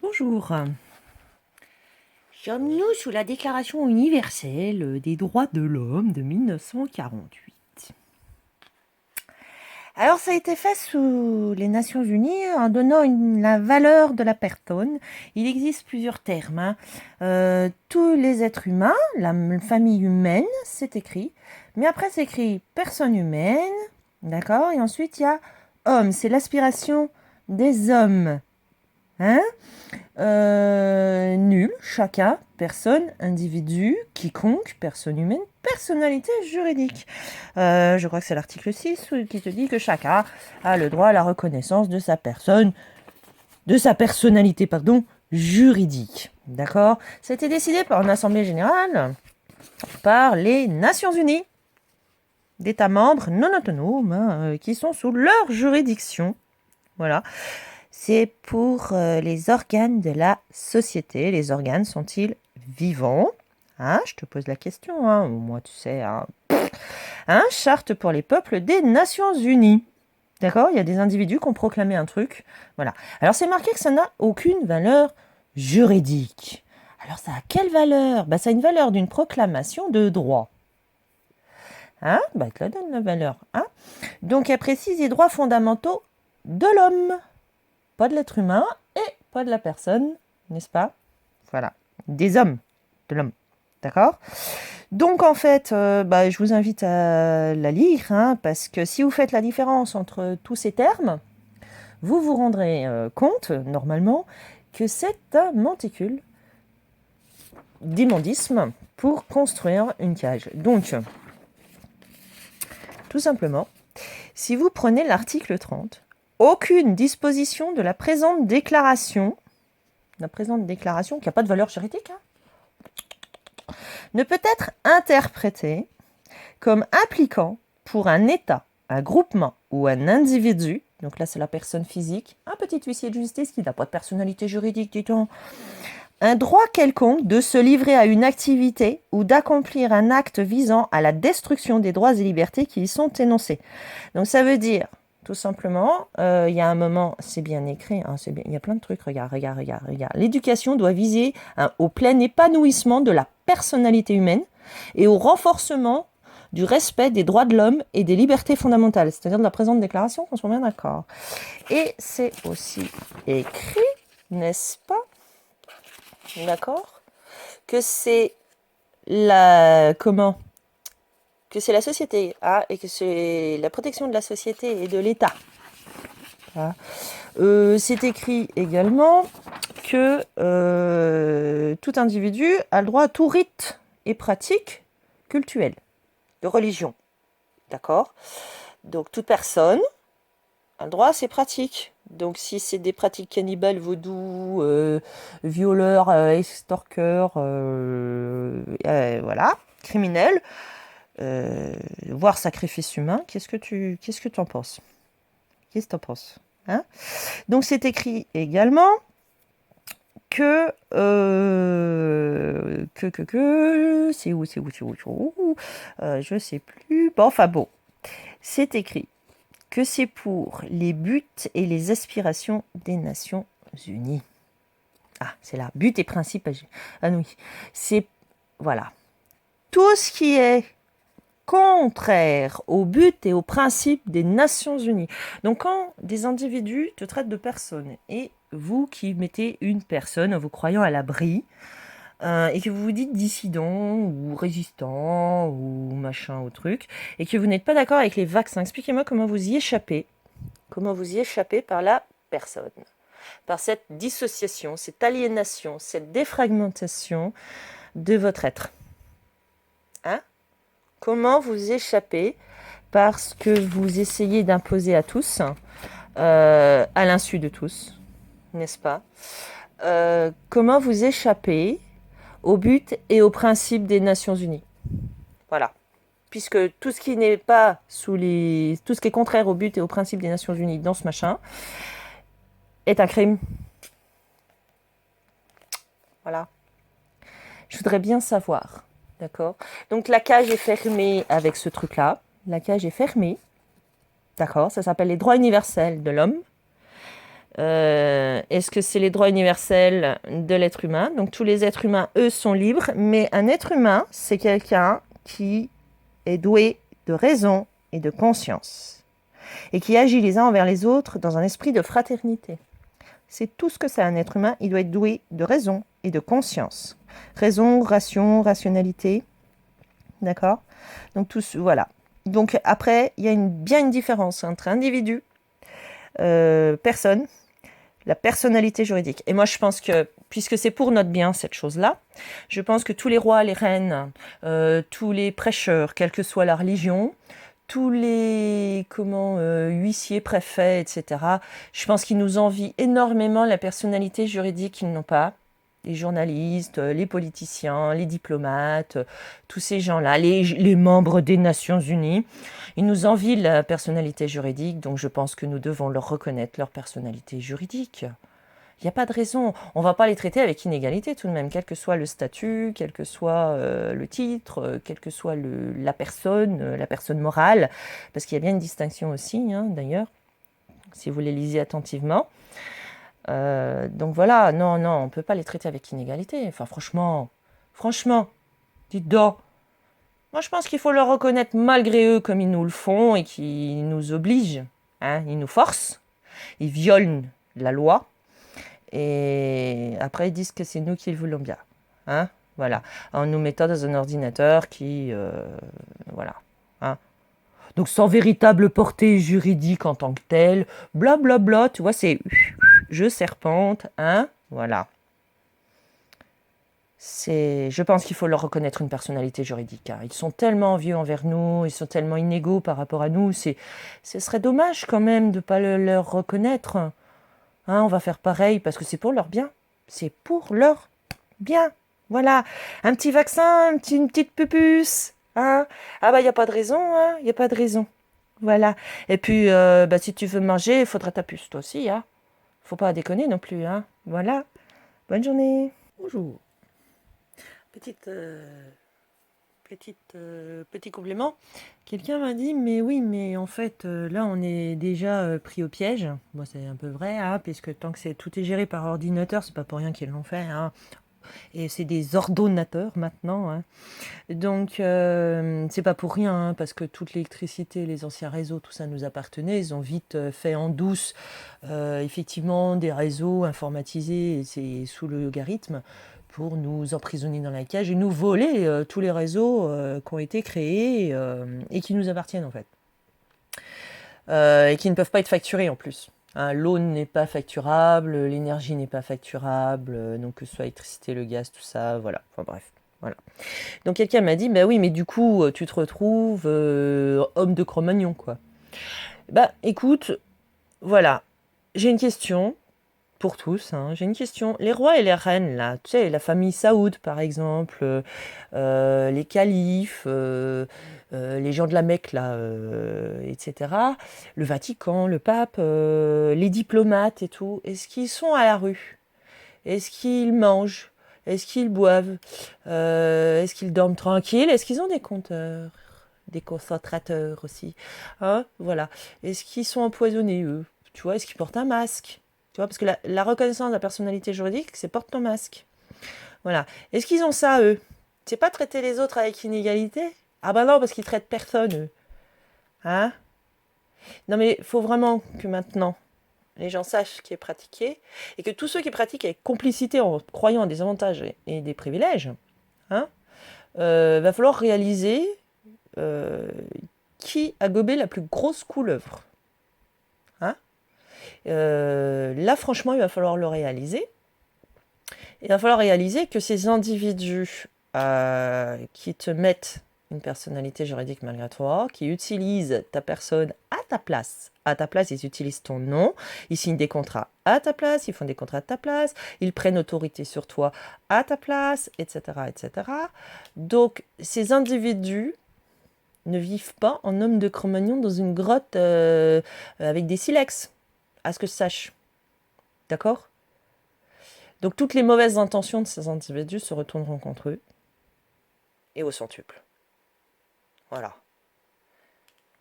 Bonjour. Sommes-nous sous la Déclaration universelle des droits de l'homme de 1948? Alors, ça a été fait sous les Nations Unies en donnant la valeur de la personne. Il existe plusieurs termes, hein. Tous les êtres humains, la famille humaine, c'est écrit. Mais après, c'est écrit personne humaine, d'accord? Et ensuite, il y a homme, c'est l'aspiration des hommes. Hein? Nul, chacun, personne, individu, quiconque, personne humaine, personnalité juridique. Je crois que c'est l'article 6 qui te dit que chacun a le droit à la reconnaissance de sa personne, de sa personnalité, pardon, juridique. D'accord? Ça a été décidé par une assemblée générale par les Nations Unies, d'États membres non autonomes, hein, qui sont sous leur juridiction. Voilà. C'est pour les organes de la société. Les organes sont-ils vivants? Hein, je te pose la question. Hein. Moi, tu sais. Hein, charte pour les peuples des Nations Unies. D'accord? Il y a des individus qui ont proclamé un truc. Voilà. Alors, c'est marqué que ça n'a aucune valeur juridique. Alors, ça a quelle valeur? Ça a une valeur d'une proclamation de droit. Hein? Il te la donne la valeur. Hein? Donc, elle précise les droits fondamentaux de l'homme. Pas de l'être humain et pas de la personne, n'est-ce pas? Voilà, des hommes, de l'homme, d'accord? Donc en fait, je vous invite à la lire, hein, parce que si vous faites la différence entre tous ces termes, vous vous rendrez compte, normalement, que c'est un monticule d'immondices pour construire une cage. Donc, tout simplement, si vous prenez l'article 30, aucune disposition de la présente déclaration qui n'a pas de valeur juridique, hein, ne peut être interprétée comme impliquant pour un État, un groupement ou un individu, donc là c'est la personne physique, un petit huissier de justice qui n'a pas de personnalité juridique du tout, un droit quelconque de se livrer à une activité ou d'accomplir un acte visant à la destruction des droits et libertés qui y sont énoncés. Donc ça veut dire, tout simplement, il y a un moment, c'est bien écrit, hein, il y a plein de trucs, regarde. L'éducation doit viser au plein épanouissement de la personnalité humaine et au renforcement du respect des droits de l'homme et des libertés fondamentales, c'est-à-dire de la présente déclaration, qu'on soit bien d'accord. Et c'est aussi écrit, n'est-ce pas, d'accord, que c'est que c'est la société, hein, et que c'est la protection de la société et de l'État. Hein. C'est écrit également que tout individu a le droit à tout rite et pratique cultuelle, de religion. D'accord? Donc toute personne a le droit à ces pratiques. Donc si c'est des pratiques cannibales, vaudou, violeurs, extorqueurs, voilà, criminels, voire sacrifice humain, qu'est-ce que tu en penses? Qu'est-ce que tu en penses? Hein? Donc c'est écrit également que c'est où je sais plus. Bon, enfin bon, c'est écrit que c'est pour les buts et les aspirations des Nations Unies. Ah, c'est là, but et principe. Ah oui, c'est voilà. Tout ce qui est contraire au but et aux principes des Nations Unies. Donc quand des individus te traitent de personne et vous qui mettez une personne en vous croyant à l'abri et que vous vous dites dissident ou résistant ou machin ou truc et que vous n'êtes pas d'accord avec les vaccins, expliquez-moi comment vous y échappez. Comment vous y échappez par la personne, par cette dissociation, cette aliénation, cette défragmentation de votre être. Hein? Comment vous échappez parce que vous essayez d'imposer à tous, à l'insu de tous, n'est-ce pas? Comment vous échappez au but et aux principes des Nations Unies? Voilà. Puisque tout ce qui n'est pas tout ce qui est contraire au but et aux principes des Nations Unies dans ce machin est un crime. Voilà. Je voudrais bien savoir. D'accord? Donc la cage est fermée avec ce truc-là. La cage est fermée. D'accord? Ça s'appelle les droits universels de l'homme. Est-ce que c'est les droits universels de l'être humain? Donc tous les êtres humains, eux, sont libres, mais un être humain, c'est quelqu'un qui est doué de raison et de conscience, et qui agit les uns envers les autres dans un esprit de fraternité. C'est tout ce que c'est un être humain, il doit être doué de raison et de conscience. Raison, rationalité, d'accord? Donc voilà. Donc après, il y a bien une différence entre individu, personne, la personnalité juridique. Et moi, je pense que, puisque c'est pour notre bien, cette chose-là, je pense que tous les rois, les reines, tous les prêcheurs, quelle que soit la religion, tous les huissiers, préfets, etc., je pense qu'ils nous envient énormément la personnalité juridique qu'ils n'ont pas. Les journalistes, les politiciens, les diplomates, tous ces gens-là, les membres des Nations Unies, ils nous envient la personnalité juridique, donc je pense que nous devons leur reconnaître leur personnalité juridique. Il n'y a pas de raison. On ne va pas les traiter avec inégalité tout de même, quel que soit le statut, quel que soit le titre, quelle que soit la personne morale, parce qu'il y a bien une distinction aussi, hein, d'ailleurs, si vous les lisez attentivement. Donc voilà, non, on ne peut pas les traiter avec inégalité. Enfin, franchement, dites donc. Moi, je pense qu'il faut leur reconnaître malgré eux comme ils nous le font et qu'ils nous obligent. Hein, ils nous forcent, ils violent la loi. Et après, ils disent que c'est nous qui le voulons bien. Hein, voilà. En nous mettant dans un ordinateur qui... voilà. Hein. Donc, sans véritable portée juridique en tant que telle. Blablabla, bla, bla, tu vois, c'est... Je serpente. Hein, voilà. Je pense qu'il faut leur reconnaître une personnalité juridique. Hein. Ils sont tellement vieux envers nous, ils sont tellement inégaux par rapport à nous. Ce serait dommage quand même de ne pas leur reconnaître. Hein, on va faire pareil parce que c'est pour leur bien. C'est pour leur bien. Voilà. Un petit vaccin, une petite pupuce. Hein. Ah bah, il n'y a pas de raison. Hein. Il n'y a pas de raison. Voilà. Et puis, si tu veux manger, il faudra ta puce, toi aussi. Hein. Faut pas déconner non plus. Hein. Voilà. Bonne journée. Bonjour. Petit complément. Quelqu'un m'a dit, mais oui, mais en fait, là, on est déjà pris au piège. Bon, c'est un peu vrai, hein, puisque tant que tout est géré par ordinateur, c'est pas pour rien qu'ils l'ont fait. Hein. Et c'est des ordonnateurs maintenant. Hein. Donc, c'est pas pour rien, hein, parce que toute l'électricité, les anciens réseaux, tout ça nous appartenait. Ils ont vite fait en douce, effectivement, des réseaux informatisés, et c'est sous le logarithme, pour nous emprisonner dans la cage et nous voler tous les réseaux qui ont été créés et qui nous appartiennent en fait. Et qui ne peuvent pas être facturés en plus. Hein, l'eau n'est pas facturable, l'énergie n'est pas facturable, donc que ce soit l'électricité, le gaz, tout ça, voilà. Enfin bref, voilà. Donc quelqu'un m'a dit, bah oui, mais du coup, tu te retrouves homme de Cro-Magnon, quoi. Bah écoute, voilà, j'ai une question pour tous. Hein. J'ai une question. Les rois et les reines, là, tu sais, la famille Saoud, par exemple, les califes, les gens de la Mecque, là, etc., le Vatican, le pape, les diplomates et tout, est-ce qu'ils sont à la rue? Est-ce qu'ils mangent? Est-ce qu'ils boivent? Est-ce qu'ils dorment tranquilles? Est-ce qu'ils ont des compteurs? Des concentrateurs aussi. Hein, voilà. Est-ce qu'ils sont empoisonnés, eux? Tu vois, est-ce qu'ils portent un masque? Tu vois, parce que la reconnaissance de la personnalité juridique, c'est porte ton masque. Voilà. Est-ce qu'ils ont ça, eux? C'est pas traiter les autres avec inégalité? Ah bah non, parce qu'ils traitent personne, eux. Hein? Non mais il faut vraiment que maintenant, les gens sachent ce qui est pratiqué, et que tous ceux qui pratiquent avec complicité en croyant à des avantages et des privilèges, hein, va falloir réaliser qui a gobé la plus grosse couleuvre. Hein, là, franchement, il va falloir le réaliser. Il va falloir réaliser que ces individus qui te mettent une personnalité juridique malgré toi, qui utilisent ta personne à ta place, ils utilisent ton nom, ils signent des contrats à ta place, ils font des contrats à ta place, ils prennent autorité sur toi à ta place, etc., etc. Donc, ces individus ne vivent pas en homme de Cro-Magnon dans une grotte avec des silex, à ce que je sache. D'accord? Donc toutes les mauvaises intentions de ces individus se retourneront contre eux et au centuple. Voilà.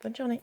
Bonne journée.